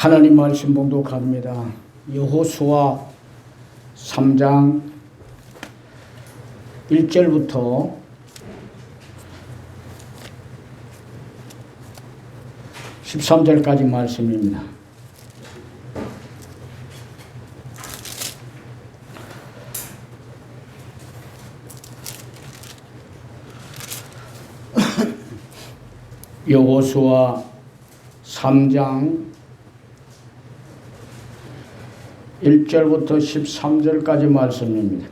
하나님 말씀 봉독합니다. 여호수아 3장 1절부터 13절까지 말씀입니다. 여호수아 3장 1절부터 13절까지 말씀입니다.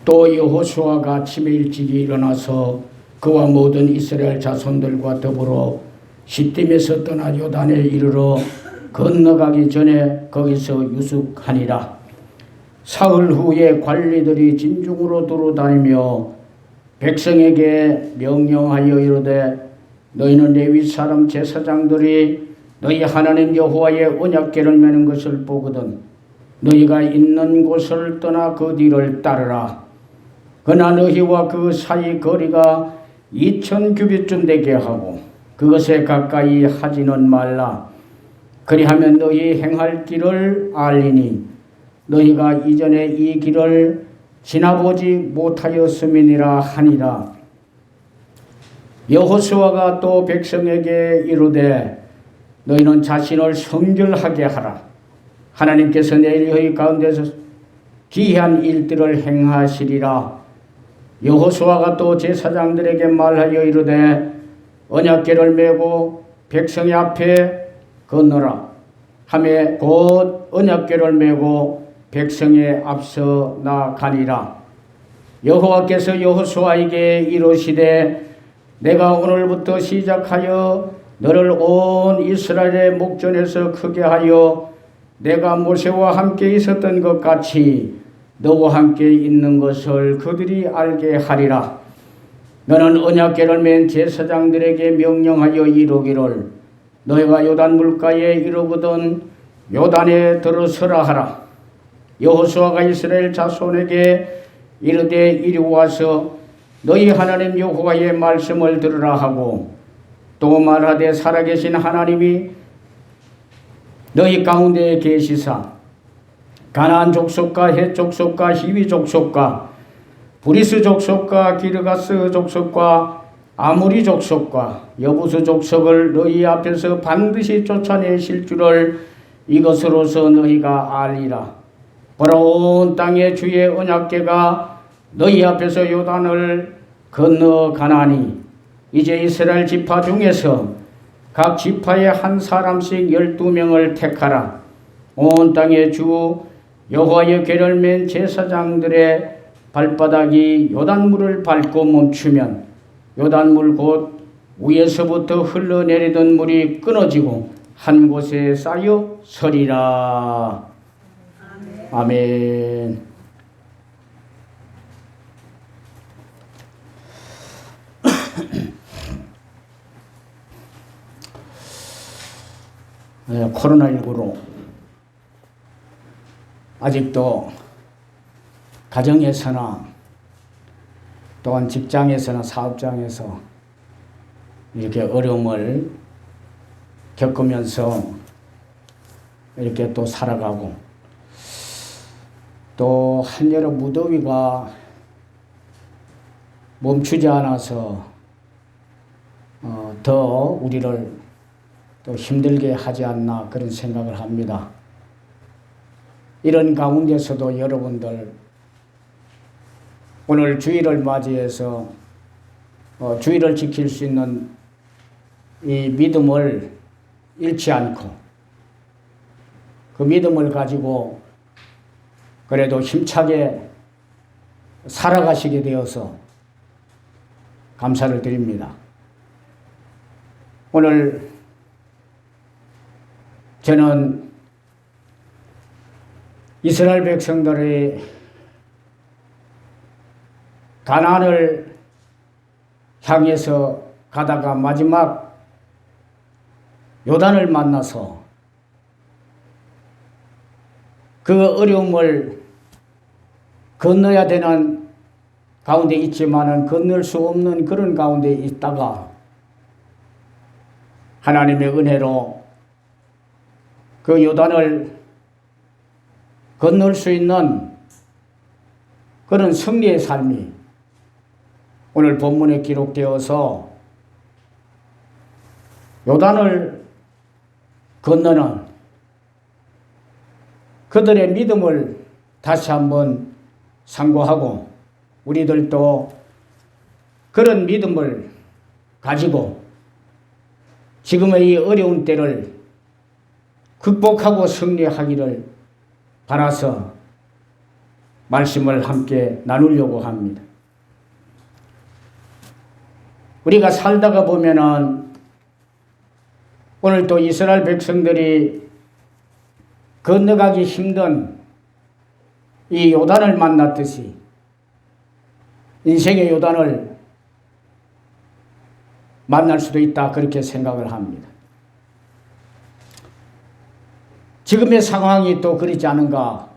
또 여호수아가 아침에 일찍이 일어나서 그와 모든 이스라엘 자손들과 더불어 시딤에서 떠나 요단에 이르러 건너가기 전에 거기서 유숙하니라. 사흘 후에 관리들이 진중으로 두루다니며 백성에게 명령하여 이르되 너희는 레위 사람 제사장들이 너희 하나님 여호와의 언약궤를 매는 것을 보거든 너희가 있는 곳을 떠나 그 뒤를 따르라. 그러나 너희와 그 사이 거리가 2000규빗쯤 되게 하고 그것에 가까이 하지는 말라. 그리하면 너희 행할 길을 알리니 너희가 이전에 이 길을 지나보지 못하였음이니라 하니라. 여호수아가 또 백성에게 이르되 너희는 자신을 성결하게 하라. 하나님께서 내일 너희 가운데서 기이한 일들을 행하시리라. 여호수아가 또 제사장들에게 말하여 이르되 언약궤를 메고 백성의 앞에 건너라 하매 곧 언약궤를 메고 백성의 앞서 나가니라. 여호와께서 여호수아에게 이르시되 내가 오늘부터 시작하여 너를 온 이스라엘의 목전에서 크게 하여 내가 모세와 함께 있었던 것 같이 너와 함께 있는 것을 그들이 알게 하리라. 너는 언약궤를 맨 제사장들에게 명령하여 이르기를 너희가 요단 물가에 이르거든 요단에 들어서라 하라. 여호수아가 이스라엘 자손에게 이르되 이리 와서 너희 하나님 여호와의 말씀을 들으라 하고 또 말하되 살아계신 하나님이 너희 가운데에 계시사 가나안 족속과 헷 족속과 히위 족속과 브리스 족속과 기르가스 족속과 아무리 족속과 여부수 족속을 너희 앞에서 반드시 쫓아내실 줄을 이것으로서 너희가 알리라. 보라 온 땅의 주의 언약궤가 너희 앞에서 요단을 건너가나니 이제 이스라엘 지파 중에서 각 지파에 한 사람씩 12명을 택하라. 온 땅의 주 여호와의 궤를 맨 제사장들의 발바닥이 요단물을 밟고 멈추면 요단물 곧 위에서부터 흘러내리던 물이 끊어지고 한 곳에 쌓여 서리라. 아멘. 코로나19로 아직도 가정에서나 또한 직장에서나 사업장에서 이렇게 어려움을 겪으면서 이렇게 또 살아가고 또 한여름 무더위가 멈추지 않아서 더 우리를 또 힘들게 하지 않나 그런 생각을 합니다. 이런 가운데서도 여러분들 오늘 주일을 맞이해서 주일을 지킬 수 있는 이 믿음을 잃지 않고 그 믿음을 가지고 그래도 힘차게 살아가시게 되어서 감사를 드립니다. 오늘 저는 이스라엘 백성들이 가나안을 향해서 가다가 마지막 요단을 만나서 그 어려움을 건너야 되는 가운데 있지만은 건널 수 없는 그런 가운데 있다가 하나님의 은혜로 그 요단을 건널 수 있는 그런 승리의 삶이 오늘 본문에 기록되어서 요단을 건너는 그들의 믿음을 다시 한번 상고하고 우리들도 그런 믿음을 가지고 지금의 이 어려운 때를 극복하고 승리하기를 바라서 말씀을 함께 나누려고 합니다. 우리가 살다가 보면은 오늘 또 이스라엘 백성들이 건너가기 힘든 이 요단을 만났듯이 인생의 요단을 만날 수도 있다 그렇게 생각을 합니다. 지금의 상황이 또 그렇지 않은가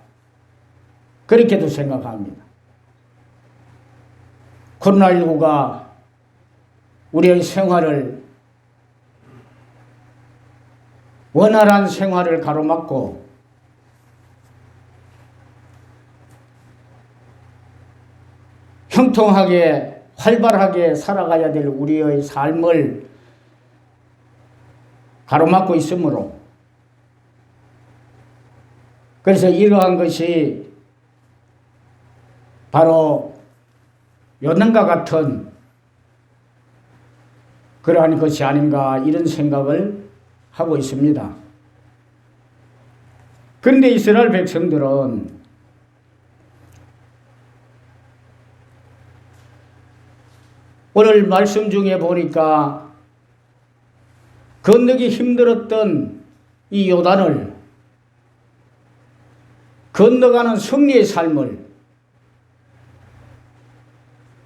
그렇게도 생각합니다. 코로나19가 우리의 생활을 원활한 생활을 가로막고 형통하게 활발하게 살아가야 될 우리의 삶을 가로막고 있으므로 그래서 이러한 것이 바로 요단과 같은 그러한 것이 아닌가 이런 생각을 하고 있습니다. 그런데 이스라엘 백성들은 오늘 말씀 중에 보니까 건너기 힘들었던 이 요단을 건너가는 승리의 삶을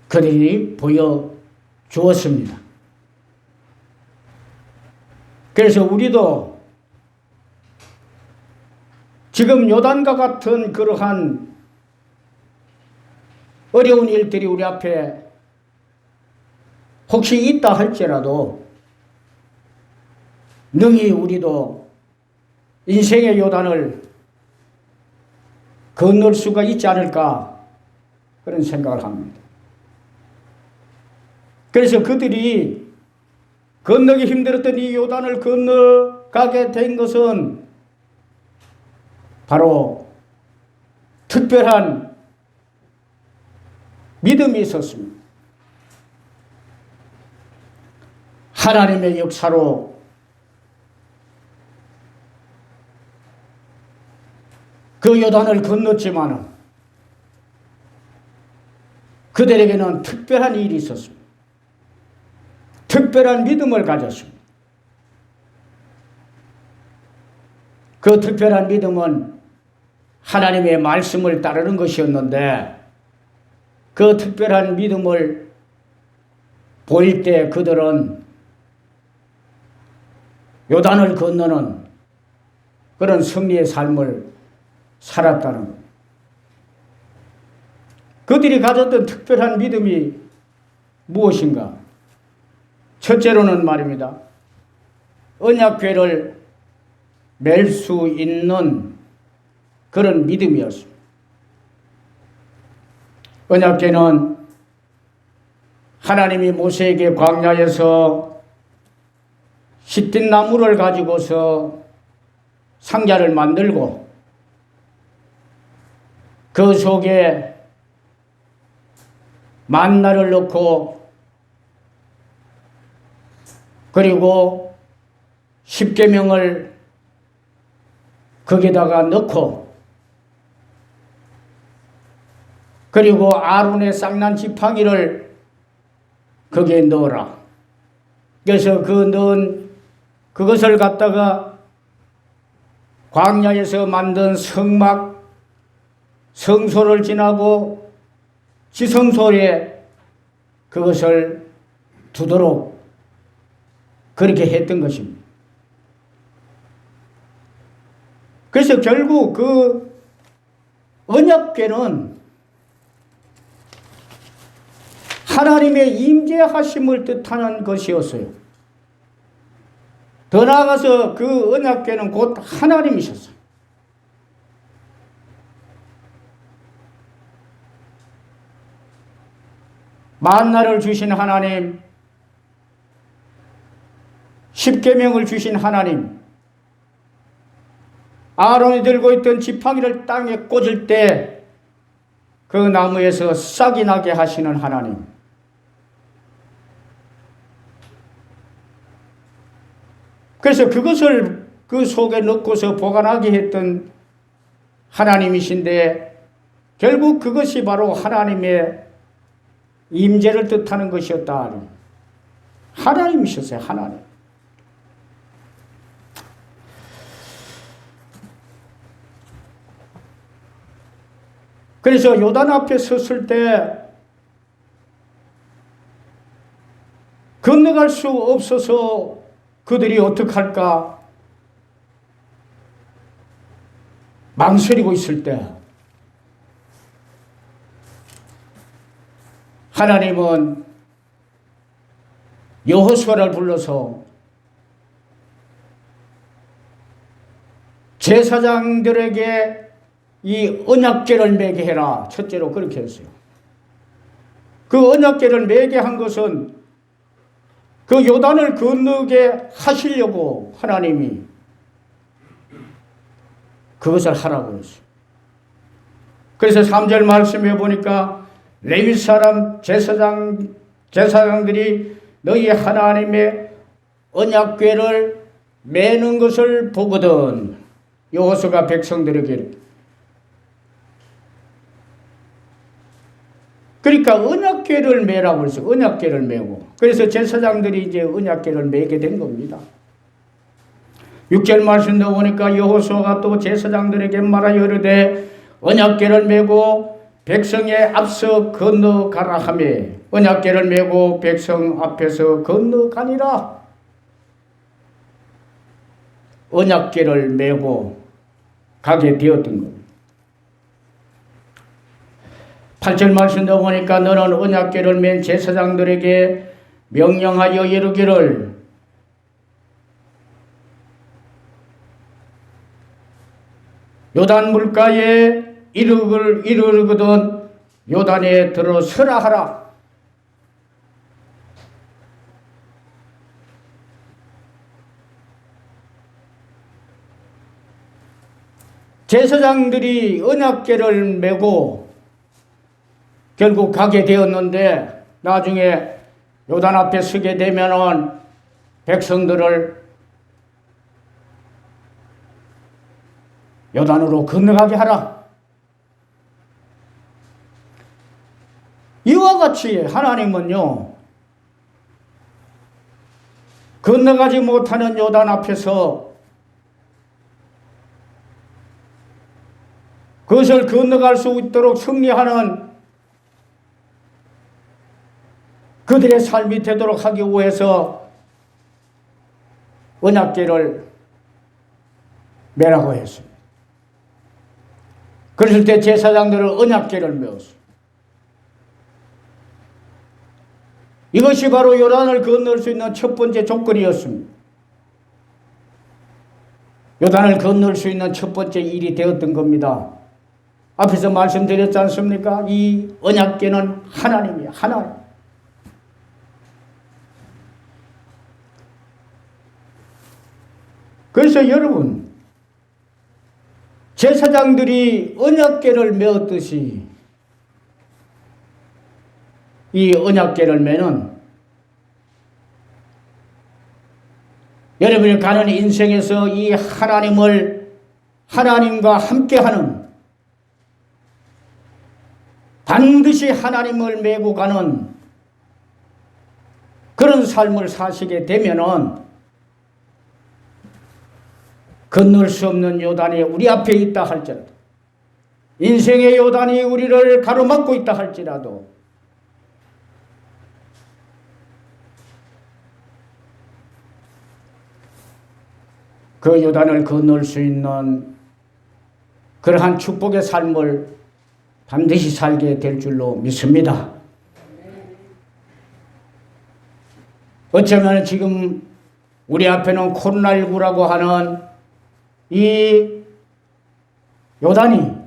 그들이 보여주었습니다. 그래서 우리도 지금 요단과 같은 그러한 어려운 일들이 우리 앞에 혹시 있다 할지라도 능히 우리도 인생의 요단을 건널 수가 있지 않을까 그런 생각을 합니다. 그래서 그들이 건너기 힘들었던 이 요단을 건너가게 된 것은 바로 특별한 믿음이 있었습니다. 하나님의 역사로 그 요단을 건넜지만 그들에게는 특별한 일이 있었습니다. 특별한 믿음을 가졌습니다. 그 특별한 믿음은 하나님의 말씀을 따르는 것이었는데 그 특별한 믿음을 보일 때 그들은 요단을 건너는 그런 승리의 삶을 살았다는 것. 그들이 가졌던 특별한 믿음이 무엇인가? 첫째로는 말입니다. 언약궤를 맬 수 있는 그런 믿음이었습니다. 언약궤는 하나님이 모세에게 광야에서 시틴 나무를 가지고서 상자를 만들고 그 속에 만나를 넣고 그리고 십계명을 거기다가 넣고 그리고 아론의 쌍난 지팡이를 거기에 넣어라. 그래서 그 넣은 그것을 갖다가 광야에서 만든 성막 성소를 지나고 지성소에 그것을 두도록 그렇게 했던 것입니다. 그래서 결국 그 언약궤는 하나님의 임재하심을 뜻하는 것이었어요. 더 나아가서 그 언약궤는 곧 하나님이셨어요. 만나를 주신 하나님, 십계명을 주신 하나님, 아론이 들고 있던 지팡이를 땅에 꽂을 때 그 나무에서 싹이 나게 하시는 하나님, 그래서 그것을 그 속에 넣고서 보관하게 했던 하나님이신데 결국 그것이 바로 하나님의 임재를 뜻하는 것이었다. 하나님이셨어요. 하나님. 그래서 요단 앞에 섰을 때 건너갈 수 없어서 그들이 어떡할까 망설이고 있을 때 하나님은 여호수아를 불러서 제사장들에게 이 언약궤를 매게 해라. 첫째로 그렇게 했어요. 그 언약궤를 매게 한 것은 그 요단을 건너게 하시려고 하나님이 그것을 하라고 했어요. 그래서 3절 말씀해 보니까 레위 사람 제사장들이 너희 하나님의 언약궤를 매는 것을 보거든 여호수아가 백성들에게, 그러니까 언약궤를 매라고 해서 언약궤를 매고, 그래서 제사장들이 이제 언약궤를 매게 된 겁니다. 6절 말씀 나오니까 여호수아가 또 제사장들에게 말하여 이르되 언약궤를 메고 백성의 앞서 건너가라 하며 언약궤를 메고 백성 앞에서 건너가니라. 언약궤를 메고 가게 되었던 겁니다. 8절 말씀도 보니까 너는 언약궤를 맨 제사장들에게 명령하여 이르기를 요단 물가에 이르거든 요단에 들어서라 하라. 제사장들이 언약궤를 메고 결국 가게 되었는데 나중에 요단 앞에 서게 되면은 백성들을 요단으로 건너가게 하라. 이와 같이 하나님은요, 건너가지 못하는 요단 앞에서 그것을 건너갈 수 있도록 승리하는 그들의 삶이 되도록 하기 위해서 언약궤를 매라고 했습니다. 그랬을 때 제사장들은 언약궤를 메었어요. 이것이 바로 요단을 건널 수 있는 첫 번째 조건이었습니다. 요단을 건널 수 있는 첫 번째 일이 되었던 겁니다. 앞에서 말씀드렸지 않습니까? 이 언약궤는 하나님이에요. 하나님. 그래서 여러분, 제사장들이 언약궤를 메었듯이 이 언약궤를 매는 여러분이 가는 인생에서 이 하나님과 함께하는, 반드시 하나님을 메고 가는 그런 삶을 사시게 되면은 건널 수 없는 요단이 우리 앞에 있다 할지라도, 인생의 요단이 우리를 가로막고 있다 할지라도 그 요단을 건널 수 있는 그러한 축복의 삶을 반드시 살게 될 줄로 믿습니다. 어쩌면 지금 우리 앞에는 코로나19라고 하는 이 요단이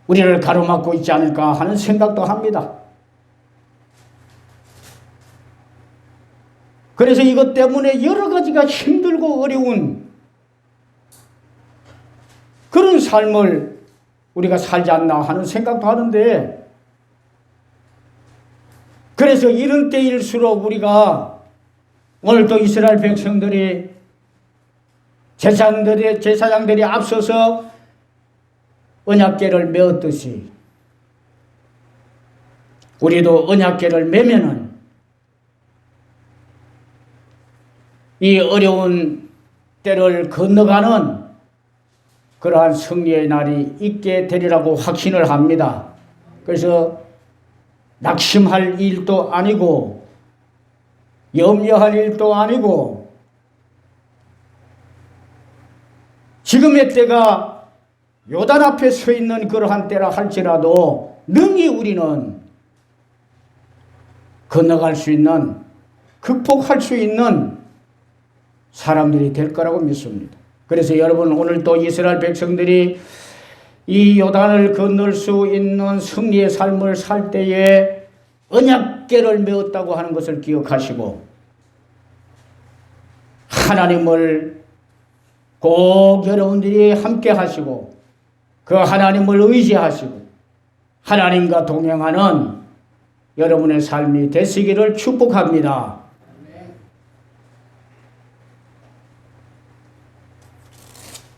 우리를 가로막고 있지 않을까 하는 생각도 합니다. 그래서 이것 때문에 여러 가지가 힘들고 어려운 그런 삶을 우리가 살지 않나 하는 생각도 하는데, 그래서 이런 때일수록 우리가 오늘 또 이스라엘 백성들이 제사장들이 앞서서 언약궤를 메었듯이 우리도 언약궤를 메면은 이 어려운 때를 건너가는 그러한 승리의 날이 있게 되리라고 확신을 합니다. 그래서 낙심할 일도 아니고 염려할 일도 아니고, 지금의 때가 요단 앞에 서 있는 그러한 때라 할지라도 능히 우리는 건너갈 수 있는, 극복할 수 있는 사람들이 될 거라고 믿습니다. 그래서 여러분, 오늘 또 이스라엘 백성들이 이 요단을 건널 수 있는 승리의 삶을 살 때에 언약궤를 메었다고 하는 것을 기억하시고, 하나님을 꼭 여러분들이 함께 하시고 그 하나님을 의지하시고 하나님과 동행하는 여러분의 삶이 되시기를 축복합니다.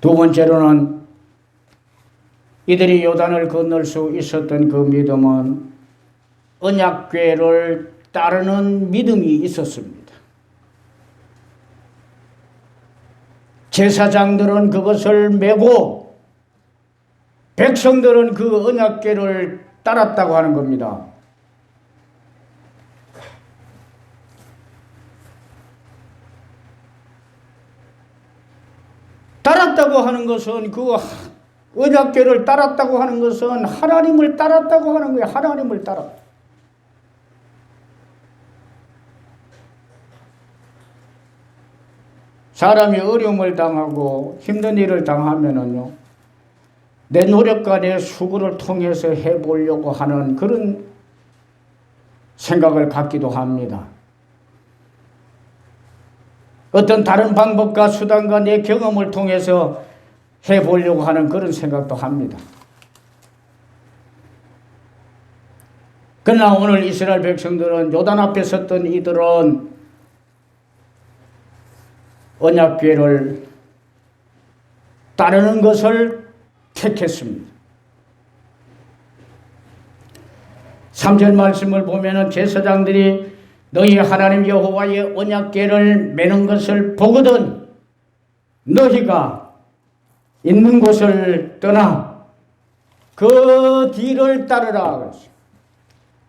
두 번째로는 이들이 요단을 건널 수 있었던 그 믿음은 언약궤를 따르는 믿음이 있었습니다. 제사장들은 그것을 메고 백성들은 그 언약궤를 따랐다고 하는 겁니다. 따랐다고 하는 것은, 그 언약궤를 따랐다고 하는 것은 하나님을 따랐다고 하는 거예요. 하나님을 따라. 사람이 어려움을 당하고 힘든 일을 당하면은요, 내 노력과 내 수고를 통해서 해보려고 하는 그런 생각을 갖기도 합니다. 어떤 다른 방법과 수단과 내 경험을 통해서 해보려고 하는 그런 생각도 합니다. 그러나 오늘 이스라엘 백성들은, 요단 앞에 섰던 이들은 언약궤를 따르는 것을 택했습니다. 3절 말씀을 보면은 제사장들이 너희 하나님 여호와의 언약궤를 메는 것을 보거든 너희가 있는 곳을 떠나 그 뒤를 따르라.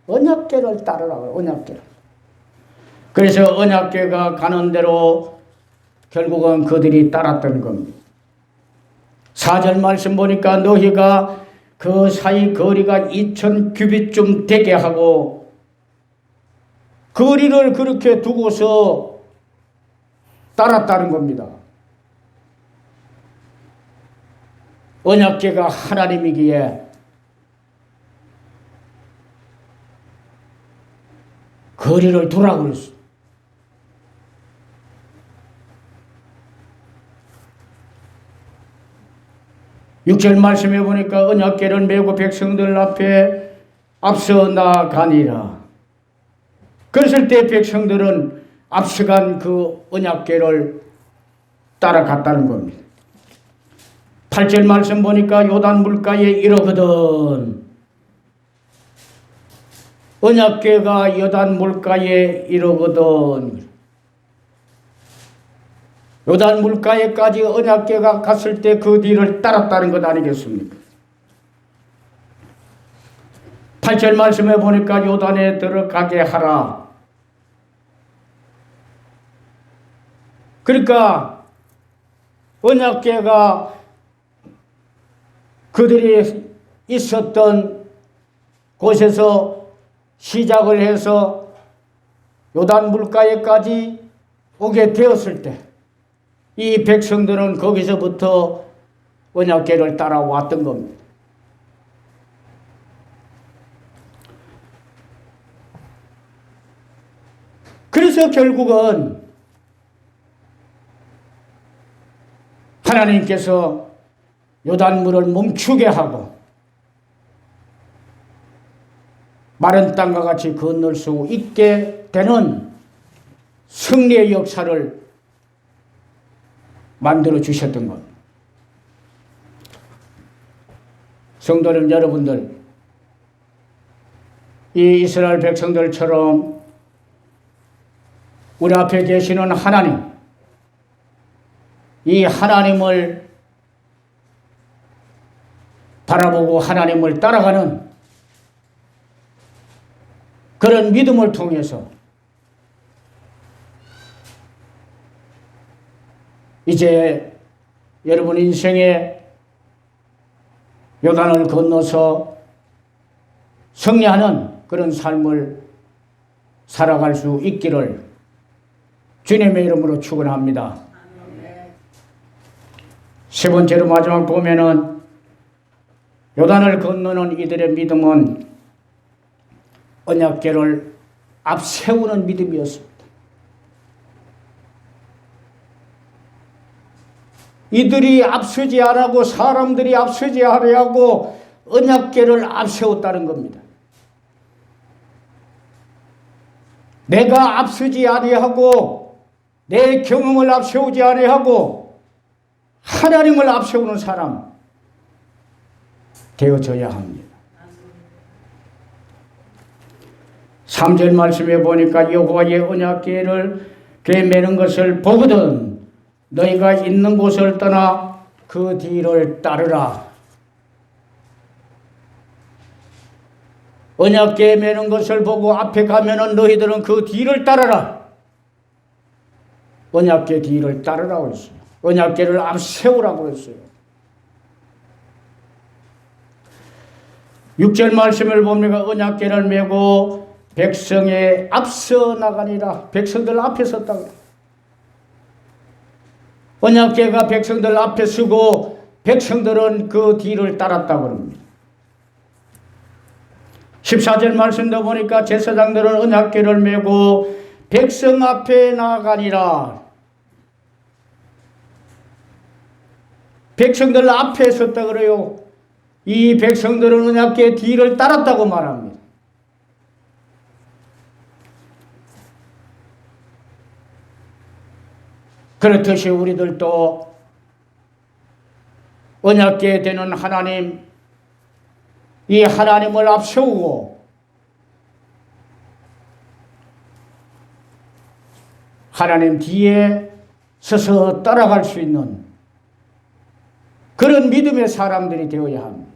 언약궤를 따르라. 언약궤를. 그래서 언약궤가 가는 대로 결국은 그들이 따랐던 겁니다. 4절 말씀 보니까 너희가 그 사이 거리가 2000규빗쯤 되게 하고 거리를 그렇게 두고서 따랐다는 겁니다. 언약궤가 하나님이기에 거리를 두라고 그랬어. 육절 말씀해 보니까 언약궤를 메고 백성들 앞에 앞서 나가니라. 그랬을 때 백성들은 앞서간 그 언약궤를 따라갔다는 겁니다. 8절 말씀 보니까 요단 물가에 이르거든. 언약궤가 요단 물가에 이르거든. 요단 물가에까지 언약궤가 갔을 때 그 뒤를 따랐다는 것 아니겠습니까? 8절 말씀에 보니까 요단에 들어가게 하라. 그러니까 언약궤가 그들이 있었던 곳에서 시작을 해서 요단 물가에까지 오게 되었을 때 이 백성들은 거기서부터 언약궤를 따라왔던 겁니다. 그래서 결국은 하나님께서 요단물을 멈추게 하고 마른 땅과 같이 건널 수 있게 되는 승리의 역사를 만들어 주셨던 것. 성도님 여러분들, 이 이스라엘 백성들처럼 우리 앞에 계시는 하나님, 이 하나님을 바라보고 하나님을 따라가는 그런 믿음을 통해서 이제 여러분 인생에 요단을 건너서 승리하는 그런 삶을 살아갈 수 있기를 주님의 이름으로 축원합니다. 세 번째로 마지막 보면은 요단을 건너는 이들의 믿음은 언약궤를 앞세우는 믿음이었습니다. 이들이 앞서지 않고 사람들이 앞서지 않으려고 언약궤를 앞세웠다는 겁니다. 내가 앞서지 아니하고 내 경험을 앞세우지 아니하고 하나님을 앞세우는 사람 되어져야 합니다. 3절 말씀에 보니까 여호와의 언약궤를 궤 매는 것을 보거든 너희가 있는 곳을 떠나 그 뒤를 따르라. 언약궤 매는 것을 보고 앞에 가면은 너희들은 그 뒤를 따르라. 언약궤 뒤를 따르라고 했어요. 언약궤를 앞세우라고 했어요. 6절 말씀을 보니까 언약궤를 메고 백성에 앞서 나가니라. 백성들 앞에 섰다고. 언약궤가 백성들 앞에 서고 백성들은 그 뒤를 따랐다고 합니다. 14절 말씀도 보니까 제사장들은 언약궤를 메고 백성 앞에 나가니라. 백성들 앞에 섰다 그래요. 이 백성들은 언약궤 뒤를 따랐다고 말합니다. 그렇듯이 우리들도 언약궤 되는 하나님, 이 하나님을 앞세우고 하나님 뒤에 서서 따라갈 수 있는 그런 믿음의 사람들이 되어야 합니다.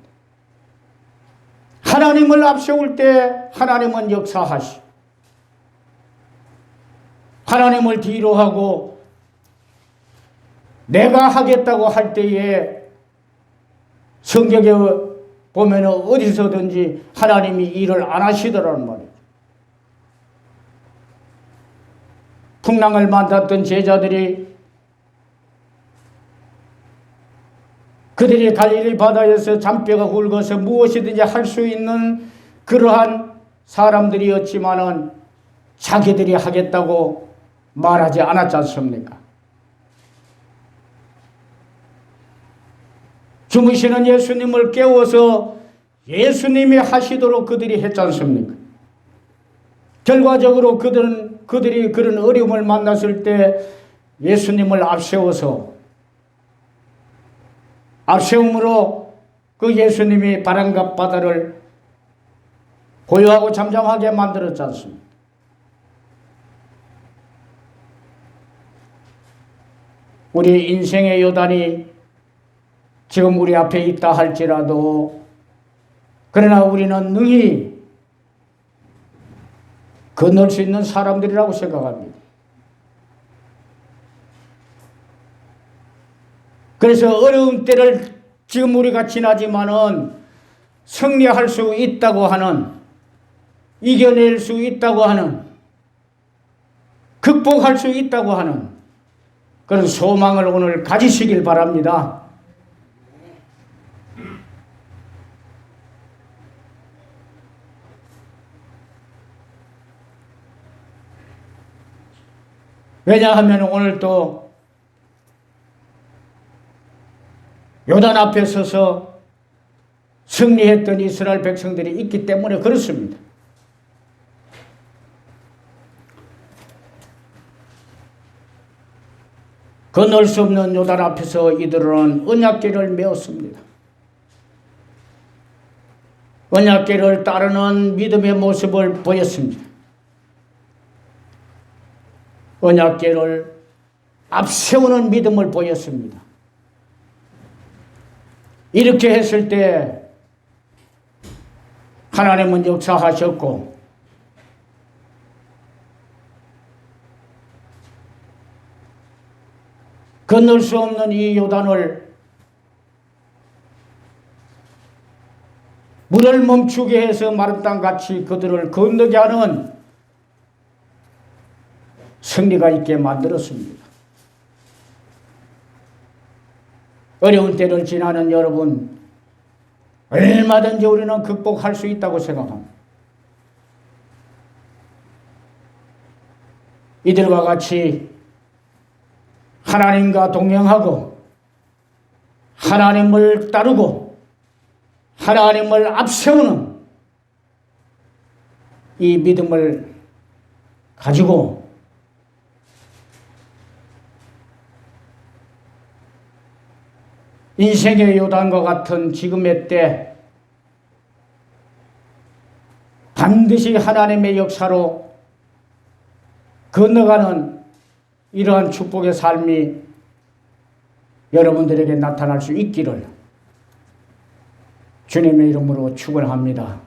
하나님을 앞세울 때 하나님은 역사하시고 하나님을 뒤로 하고 내가 하겠다고 할 때에 성경에 보면 어디서든지 하나님이 일을 안 하시더라는 말이에요. 풍랑을 만났던 제자들이 그들이 갈릴리 바다에서 잔뼈가 굵어서 무엇이든지 할 수 있는 그러한 사람들이었지만은 자기들이 하겠다고 말하지 않았지 않습니까? 주무시는 예수님을 깨워서 예수님이 하시도록 그들이 했지 않습니까? 결과적으로 그들이 그런 어려움을 만났을 때 예수님을 앞세움으로 그 예수님이 바람과 바다를 고요하고 잠잠하게 만들었지 않습니까? 우리 인생의 요단이 지금 우리 앞에 있다 할지라도 그러나 우리는 능히 건널 수 있는 사람들이라고 생각합니다. 그래서 어려운 때를 지금 우리가 지나지만은 승리할 수 있다고 하는, 이겨낼 수 있다고 하는 극복할 수 있다고 하는 그런 소망을 오늘 가지시길 바랍니다. 왜냐하면 오늘 또 요단 앞에 서서 승리했던 이스라엘 백성들이 있기 때문에 그렇습니다. 건널 수 없는 요단 앞에서 이들은 언약궤를 메었습니다. 언약궤를 따르는 믿음의 모습을 보였습니다. 언약궤를 앞세우는 믿음을 보였습니다. 이렇게 했을 때 하나님은 역사하셨고 건널 수 없는 이 요단을 물을 멈추게 해서 마른 땅같이 그들을 건너게 하는 승리가 있게 만들었습니다. 어려운 때를 지나는 여러분, 얼마든지 우리는 극복할 수 있다고 생각합니다. 이들과 같이 하나님과 동행하고 하나님을 따르고 하나님을 앞세우는 이 믿음을 가지고 인생의 요단과 같은 지금의 때 반드시 하나님의 역사로 건너가는 이러한 축복의 삶이 여러분들에게 나타날 수 있기를 주님의 이름으로 축원합니다.